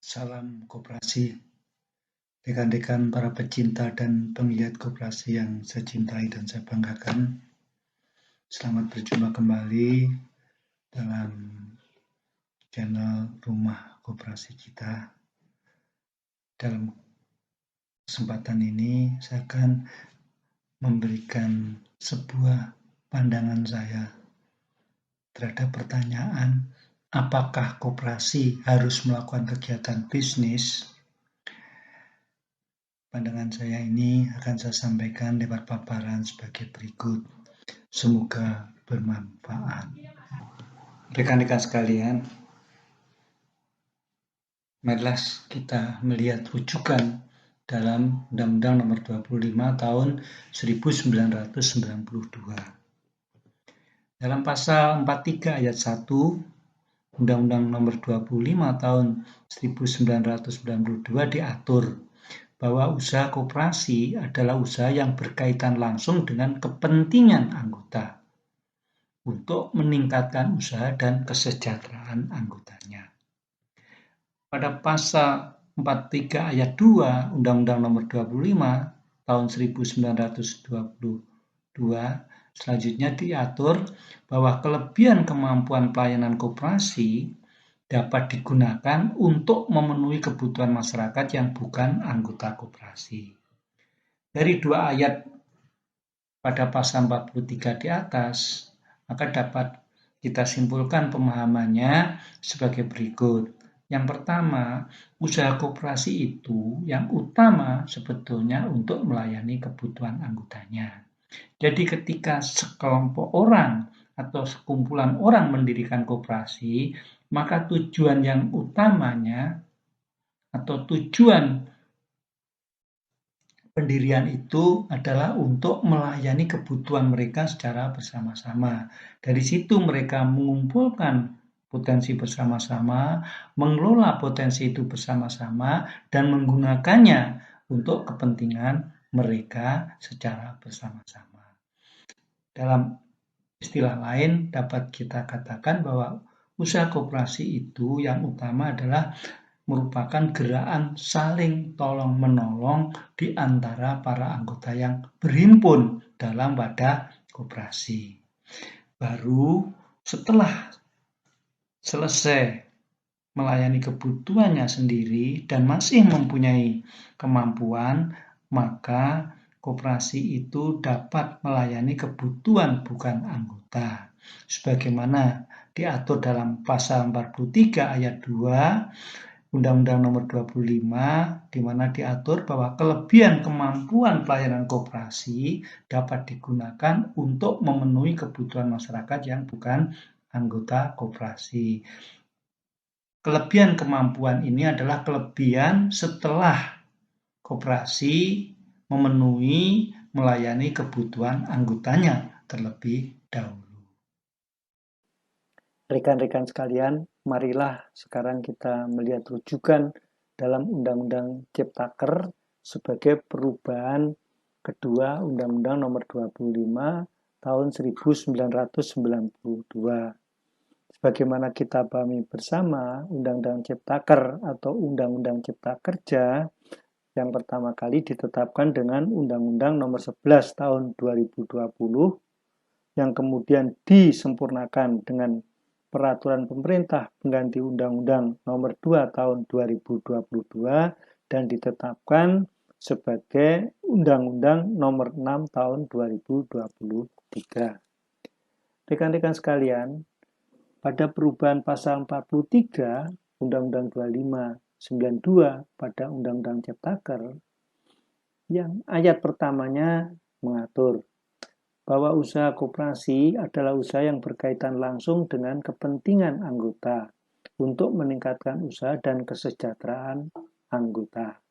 Salam koperasi, rekan-rekan para pecinta dan penggiat koperasi yang saya cintai dan saya banggakan. Selamat berjumpa kembali dalam channel Rumah Koperasi kita. Dalam kesempatan ini saya akan memberikan sebuah pandangan saya terhadap pertanyaan apakah koperasi harus melakukan kegiatan bisnis. Pandangan saya ini akan saya sampaikan lewat paparan sebagai berikut. Semoga bermanfaat. Rekan-rekan sekalian, marilah kita melihat rujukan dalam Undang-Undang Nomor 25 Tahun 1992. Dalam pasal 43 ayat 1 Undang-Undang Nomor 25 Tahun 1992 diatur bahwa usaha koperasi adalah usaha yang berkaitan langsung dengan kepentingan anggota untuk meningkatkan usaha dan kesejahteraan anggotanya. Pada pasal 43 ayat 2 Undang-Undang Nomor 25 Tahun 1922 selanjutnya diatur bahwa kelebihan kemampuan pelayanan koperasi dapat digunakan untuk memenuhi kebutuhan masyarakat yang bukan anggota koperasi. Dari dua ayat pada pasal 43 di atas, maka dapat kita simpulkan pemahamannya sebagai berikut. Yang pertama, usaha koperasi itu yang utama sebetulnya untuk melayani kebutuhan anggotanya. Jadi ketika sekelompok orang atau sekumpulan orang mendirikan koperasi, maka tujuan yang utamanya atau tujuan pendirian itu adalah untuk melayani kebutuhan mereka secara bersama-sama. Dari situ mereka mengumpulkan potensi bersama-sama, mengelola potensi itu bersama-sama, dan menggunakannya untuk kepentingan mereka secara bersama-sama. Dalam istilah lain dapat kita katakan bahwa usaha koperasi itu yang utama adalah merupakan gerakan saling tolong-menolong di antara para anggota yang berhimpun dalam wadah koperasi. Baru setelah selesai melayani kebutuhannya sendiri dan masih mempunyai kemampuan, maka koperasi itu dapat melayani kebutuhan bukan anggota. Sebagaimana diatur dalam pasal 43 ayat 2 Undang-Undang Nomor 25 di mana diatur bahwa kelebihan kemampuan pelayanan koperasi dapat digunakan untuk memenuhi kebutuhan masyarakat yang bukan anggota koperasi. Kelebihan kemampuan ini adalah kelebihan setelah koperasi melayani kebutuhan anggotanya terlebih dahulu. Rekan-rekan sekalian, marilah sekarang kita melihat rujukan dalam Undang-Undang Ciptaker sebagai perubahan kedua Undang-Undang Nomor 25 Tahun 1992. Sebagaimana kita pahami bersama, Undang-Undang Ciptaker atau Undang-Undang Cipta Kerja yang pertama kali ditetapkan dengan Undang-Undang Nomor 11 Tahun 2020 yang kemudian disempurnakan dengan Peraturan Pemerintah Pengganti Undang-Undang Nomor 2 Tahun 2022 dan ditetapkan sebagai Undang-Undang Nomor 6 Tahun 2023. Rekan-rekan sekalian, pada perubahan pasal 43 Undang-Undang 2592 pada Undang-Undang Ciptaker, yang ayat pertamanya mengatur bahwa usaha koperasi adalah usaha yang berkaitan langsung dengan kepentingan anggota untuk meningkatkan usaha dan kesejahteraan anggota.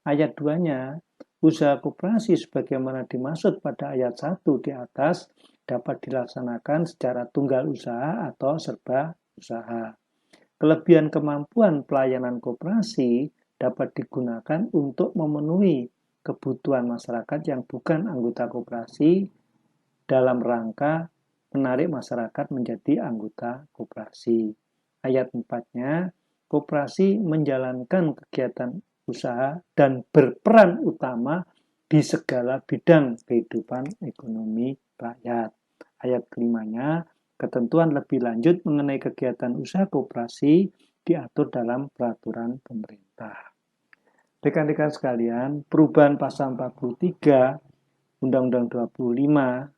Ayat 2-nya, usaha koperasi sebagaimana dimaksud pada ayat 1 di atas dapat dilaksanakan secara tunggal usaha atau serba usaha. Kelebihan kemampuan pelayanan koperasi dapat digunakan untuk memenuhi kebutuhan masyarakat yang bukan anggota koperasi dalam rangka menarik masyarakat menjadi anggota koperasi. Ayat 4-nya, koperasi menjalankan kegiatan usaha dan berperan utama di segala bidang kehidupan ekonomi rakyat. Ayat kelimanya, ketentuan lebih lanjut mengenai kegiatan usaha koperasi diatur dalam peraturan pemerintah. Rekan-rekan sekalian, perubahan pasal 43 Undang-Undang 25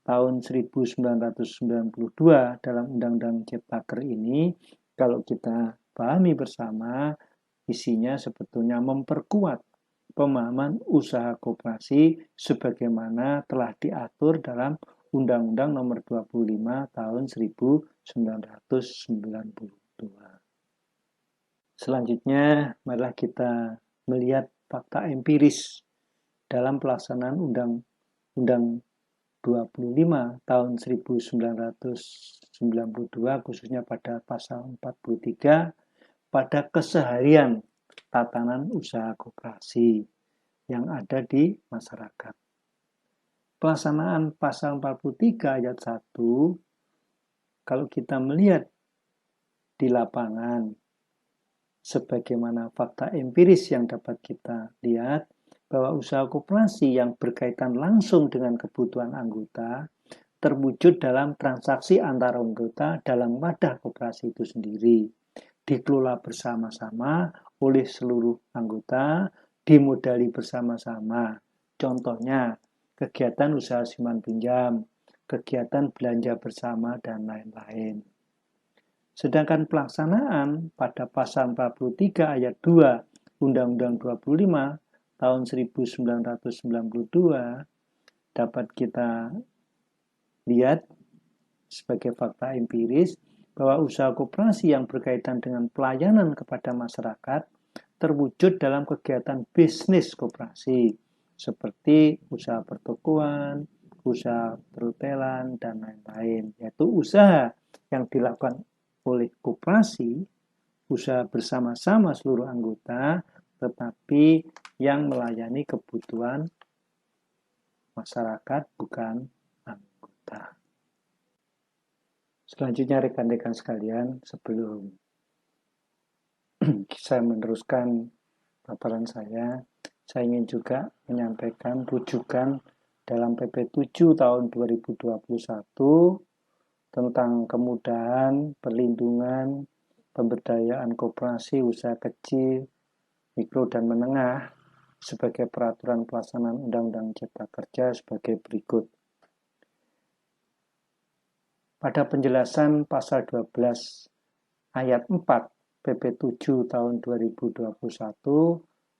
tahun 1992 dalam Undang-Undang Ciptaker ini, kalau kita pahami bersama, isinya sebetulnya memperkuat pemahaman usaha koperasi sebagaimana telah diatur dalam Undang-Undang Nomor 25 Tahun 1992. Selanjutnya, marilah kita melihat fakta empiris dalam pelaksanaan Undang-Undang 25 tahun 1992 khususnya pada pasal 43 pada keseharian tatanan usaha koperasi yang ada di masyarakat. Pelaksanaan pasal 43 ayat 1, kalau kita melihat di lapangan, sebagaimana fakta empiris yang dapat kita lihat, bahwa usaha koperasi yang berkaitan langsung dengan kebutuhan anggota terwujud dalam transaksi antar anggota dalam wadah koperasi itu sendiri, dikelola bersama-sama oleh seluruh anggota, dimodali bersama-sama. Contohnya, kegiatan usaha simpan pinjam, kegiatan belanja bersama, dan lain-lain. Sedangkan pelaksanaan pada pasal 43 ayat 2 Undang-Undang 25 tahun 1992 dapat kita lihat sebagai fakta empiris bahwa usaha koperasi yang berkaitan dengan pelayanan kepada masyarakat terwujud dalam kegiatan bisnis koperasi seperti usaha pertokoan, usaha perhotelan, dan lain-lain, yaitu usaha yang dilakukan oleh koperasi, usaha bersama-sama seluruh anggota, tetapi yang melayani kebutuhan masyarakat bukan anggota. Selanjutnya rekan-rekan sekalian, sebelum saya meneruskan paparan saya ingin juga menyampaikan rujukan dalam PP 7 tahun 2021 tentang kemudahan, perlindungan, pemberdayaan koperasi, usaha kecil, mikro dan menengah sebagai peraturan pelaksanaan Undang-Undang Cipta Kerja sebagai berikut. Pada penjelasan pasal 12 ayat 4 PP 7 tahun 2021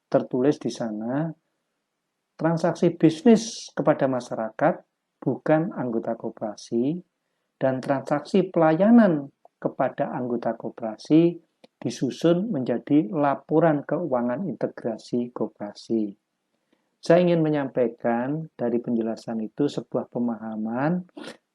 tertulis di sana, transaksi bisnis kepada masyarakat bukan anggota koperasi dan transaksi pelayanan kepada anggota koperasi disusun menjadi laporan keuangan integrasi koperasi. Saya ingin menyampaikan dari penjelasan itu sebuah pemahaman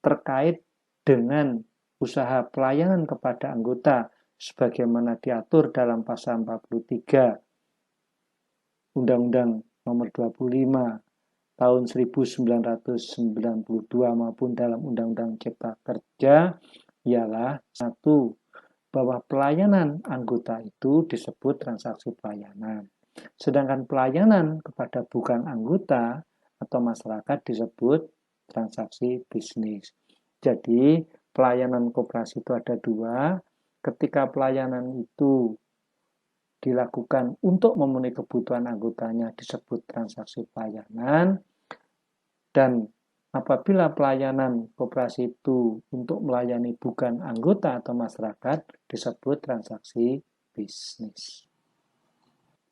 terkait dengan usaha pelayanan kepada anggota sebagaimana diatur dalam pasal 43 Undang-Undang Nomor 25 tahun 1992 maupun dalam Undang-Undang Cipta Kerja ialah satu, bahwa pelayanan anggota itu disebut transaksi pelayanan. Sedangkan pelayanan kepada bukan anggota atau masyarakat disebut transaksi bisnis. Jadi pelayanan koperasi itu ada dua. Ketika pelayanan itu dilakukan untuk memenuhi kebutuhan anggotanya disebut transaksi pelayanan. Dan apabila pelayanan koperasi itu untuk melayani bukan anggota atau masyarakat disebut transaksi bisnis.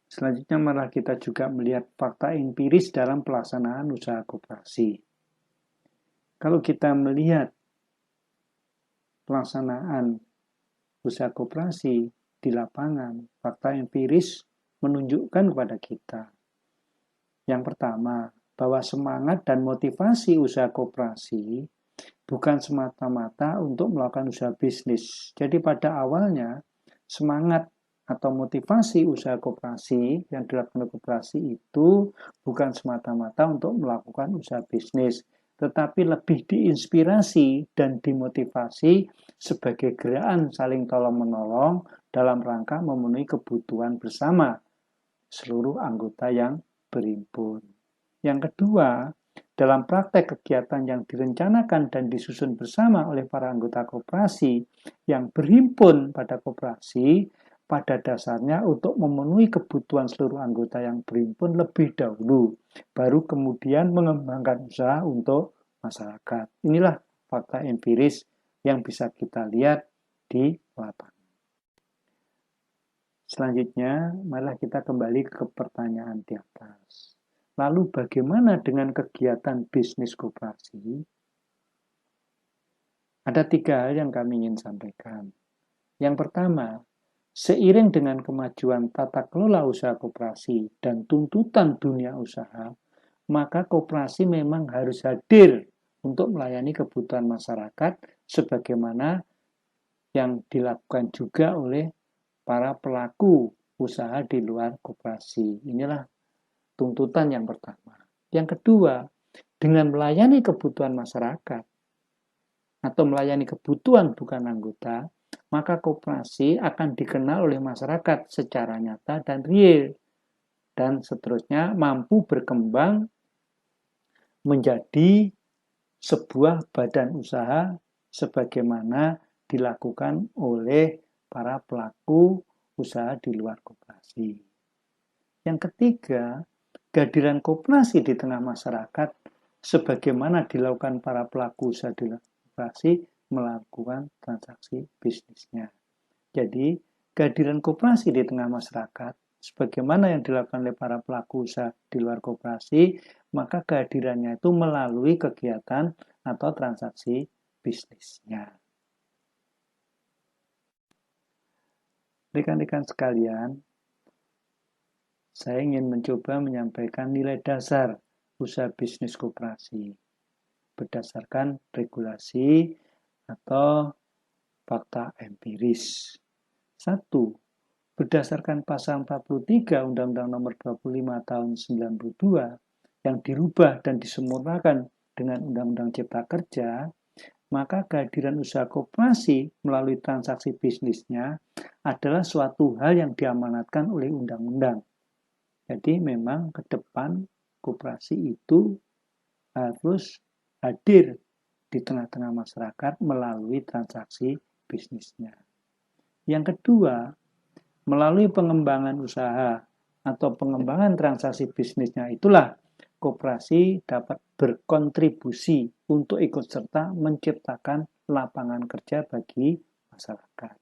Selanjutnya marilah kita juga melihat fakta empiris dalam pelaksanaan usaha koperasi. Kalau kita melihat pelaksanaan usaha koperasi di lapangan, fakta empiris menunjukkan kepada kita. Yang pertama, bahwa semangat dan motivasi usaha koperasi bukan semata-mata untuk melakukan usaha bisnis. Jadi pada awalnya, semangat atau motivasi usaha koperasi yang dilakukan oleh koperasi itu bukan semata-mata untuk melakukan usaha bisnis, tetapi lebih diinspirasi dan dimotivasi sebagai gerakan saling tolong-menolong dalam rangka memenuhi kebutuhan bersama seluruh anggota yang berhimpun. Yang kedua, dalam praktek kegiatan yang direncanakan dan disusun bersama oleh para anggota koperasi yang berhimpun pada koperasi, pada dasarnya untuk memenuhi kebutuhan seluruh anggota yang berhimpun lebih dahulu, baru kemudian mengembangkan usaha untuk masyarakat. Inilah fakta empiris yang bisa kita lihat di lapangan. Selanjutnya, marilah kita kembali ke pertanyaan di atas. Lalu bagaimana dengan kegiatan bisnis koperasi? Ada 3 hal yang kami ingin sampaikan. Yang pertama, seiring dengan kemajuan tata kelola usaha koperasi dan tuntutan dunia usaha, maka koperasi memang harus hadir untuk melayani kebutuhan masyarakat sebagaimana yang dilakukan juga oleh para pelaku usaha di luar koperasi. Inilah tuntutan yang pertama. Yang kedua, dengan melayani kebutuhan masyarakat atau melayani kebutuhan bukan anggota, maka koperasi akan dikenal oleh masyarakat secara nyata dan real, dan seterusnya mampu berkembang menjadi sebuah badan usaha sebagaimana dilakukan oleh para pelaku usaha di luar koperasi. Yang ketiga, kehadiran koperasi di tengah masyarakat sebagaimana dilakukan para pelaku usaha di luar koperasi melakukan transaksi bisnisnya. Jadi, kehadiran koperasi di tengah masyarakat, sebagaimana yang dilakukan oleh para pelaku usaha di luar koperasi, maka kehadirannya itu melalui kegiatan atau transaksi bisnisnya. Rekan-rekan sekalian, saya ingin mencoba menyampaikan nilai dasar usaha bisnis koperasi berdasarkan regulasi atau fakta empiris. 1. Berdasarkan pasal 43 Undang-Undang Nomor 25 Tahun 92 yang dirubah dan disempurnakan dengan Undang-Undang Cipta Kerja, maka kehadiran usaha koperasi melalui transaksi bisnisnya adalah suatu hal yang diamanatkan oleh undang-undang. Jadi memang ke depan koperasi itu harus hadir di tengah-tengah masyarakat melalui transaksi bisnisnya. Yang kedua, melalui pengembangan usaha atau pengembangan transaksi bisnisnya itulah koperasi dapat berkontribusi untuk ikut serta menciptakan lapangan kerja bagi masyarakat.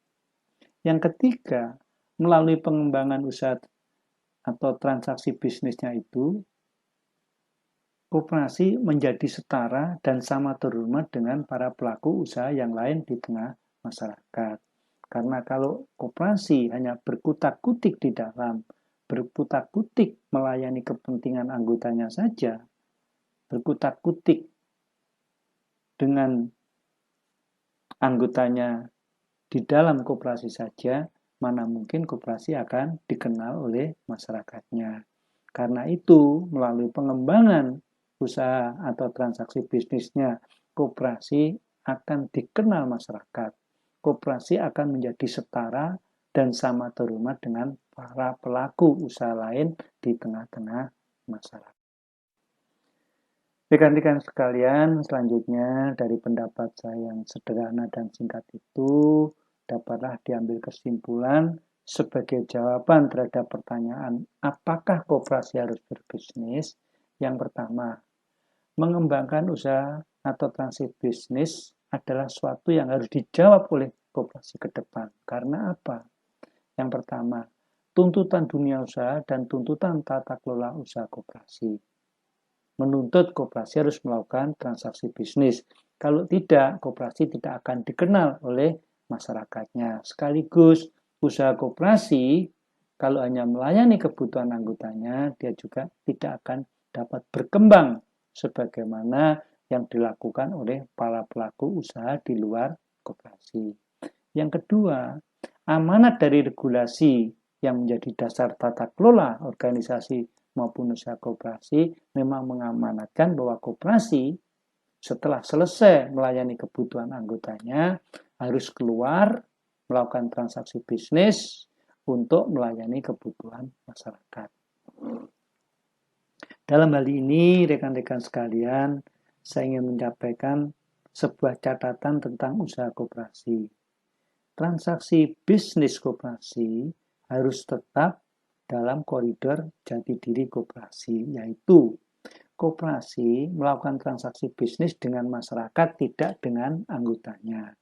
Yang ketiga, melalui pengembangan usaha atau transaksi bisnisnya itu, koperasi menjadi setara dan sama terhormat dengan para pelaku usaha yang lain di tengah masyarakat. Karena kalau koperasi hanya berkutak-kutik di dalam, berkutak-kutik melayani kepentingan anggotanya saja, berkutak-kutik dengan anggotanya di dalam koperasi saja, mana mungkin koperasi akan dikenal oleh masyarakatnya. Karena itu, melalui pengembangan usaha atau transaksi bisnisnya, koperasi akan dikenal masyarakat. Koperasi akan menjadi setara dan sama terhormat dengan para pelaku usaha lain di tengah-tengah masyarakat. Rekan-rekan sekalian, selanjutnya dari pendapat saya yang sederhana dan singkat itu, dapatlah diambil kesimpulan sebagai jawaban terhadap pertanyaan apakah koperasi harus berbisnis. Yang pertama, mengembangkan usaha atau transaksi bisnis adalah suatu yang harus dijawab oleh koperasi ke depan. Karena apa? Yang pertama, tuntutan dunia usaha dan tuntutan tata kelola usaha koperasi menuntut koperasi harus melakukan transaksi bisnis. Kalau tidak, koperasi tidak akan dikenal oleh masyarakatnya. Sekaligus, usaha koperasi, kalau hanya melayani kebutuhan anggotanya, dia juga tidak akan dapat berkembang sebagaimana yang dilakukan oleh para pelaku usaha di luar koperasi. Yang kedua, amanat dari regulasi yang menjadi dasar tata kelola organisasi maupun usaha koperasi memang mengamanatkan bahwa koperasi setelah selesai melayani kebutuhan anggotanya, harus keluar melakukan transaksi bisnis untuk melayani kebutuhan masyarakat. Dalam hal ini, rekan-rekan sekalian, saya ingin menyampaikan sebuah catatan tentang usaha koperasi. Transaksi bisnis koperasi harus tetap dalam koridor jati diri koperasi, yaitu koperasi melakukan transaksi bisnis dengan masyarakat, tidak dengan anggotanya.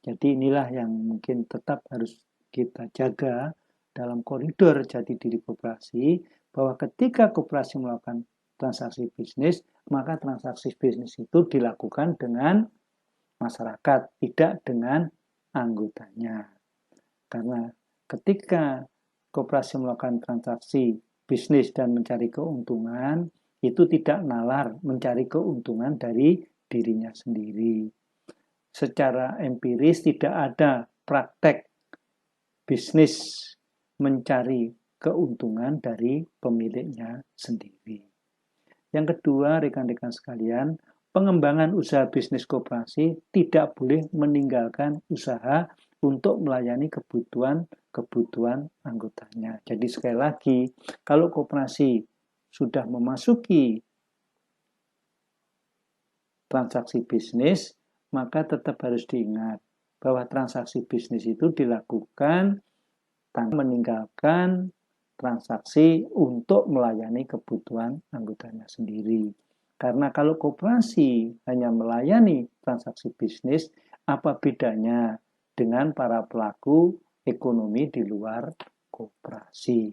Jadi inilah yang mungkin tetap harus kita jaga dalam koridor jati diri koperasi, bahwa ketika koperasi melakukan transaksi bisnis, maka transaksi bisnis itu dilakukan dengan masyarakat, tidak dengan anggotanya. Karena ketika koperasi melakukan transaksi bisnis dan mencari keuntungan, itu tidak nalar mencari keuntungan dari dirinya sendiri. Secara empiris tidak ada praktek bisnis mencari keuntungan dari pemiliknya sendiri. Yang kedua, rekan-rekan sekalian, pengembangan usaha bisnis koperasi tidak boleh meninggalkan usaha untuk melayani kebutuhan anggotanya. Jadi sekali lagi, kalau koperasi sudah memasuki transaksi bisnis, maka tetap harus diingat bahwa transaksi bisnis itu dilakukan tanpa meninggalkan transaksi untuk melayani kebutuhan anggotanya sendiri. Karena kalau koperasi hanya melayani transaksi bisnis, apa bedanya dengan para pelaku ekonomi di luar koperasi?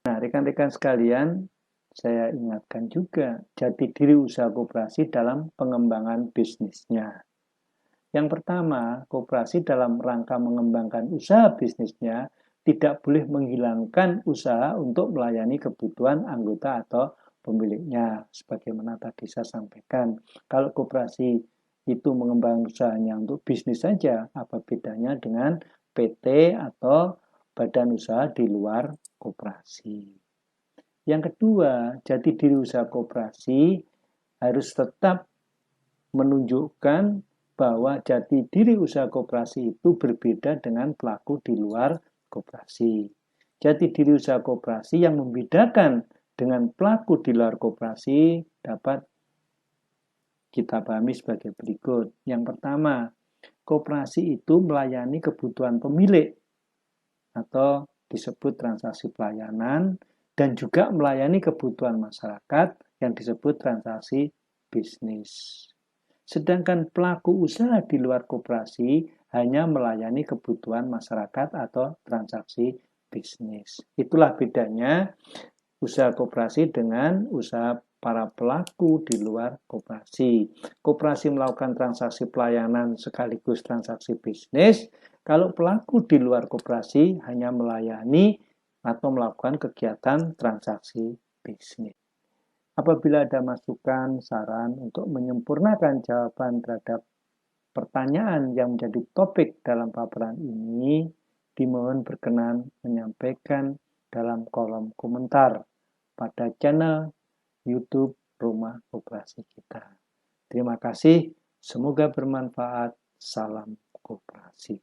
Nah, rekan-rekan sekalian, saya ingatkan juga jati diri usaha koperasi dalam pengembangan bisnisnya. Yang pertama, koperasi dalam rangka mengembangkan usaha bisnisnya tidak boleh menghilangkan usaha untuk melayani kebutuhan anggota atau pemiliknya. Sebagaimana tadi saya sampaikan, kalau koperasi itu mengembangkan usahanya untuk bisnis saja, apa bedanya dengan PT atau badan usaha di luar koperasi? Yang kedua, jati diri usaha koperasi harus tetap menunjukkan bahwa jati diri usaha koperasi itu berbeda dengan pelaku di luar koperasi. Jati diri usaha koperasi yang membedakan dengan pelaku di luar koperasi dapat kita pahami sebagai berikut. Yang pertama, koperasi itu melayani kebutuhan pemilik atau disebut transaksi pelayanan, dan juga melayani kebutuhan masyarakat yang disebut transaksi bisnis. Sedangkan pelaku usaha di luar koperasi hanya melayani kebutuhan masyarakat atau transaksi bisnis. Itulah bedanya usaha koperasi dengan usaha para pelaku di luar koperasi. Koperasi melakukan transaksi pelayanan sekaligus transaksi bisnis. Kalau pelaku di luar koperasi hanya melayani atau melakukan kegiatan transaksi bisnis. Apabila ada masukan, saran untuk menyempurnakan jawaban terhadap pertanyaan yang menjadi topik dalam paparan ini, dimohon berkenan menyampaikan dalam kolom komentar pada channel YouTube Rumah Koperasi kita. Terima kasih, semoga bermanfaat. Salam koperasi.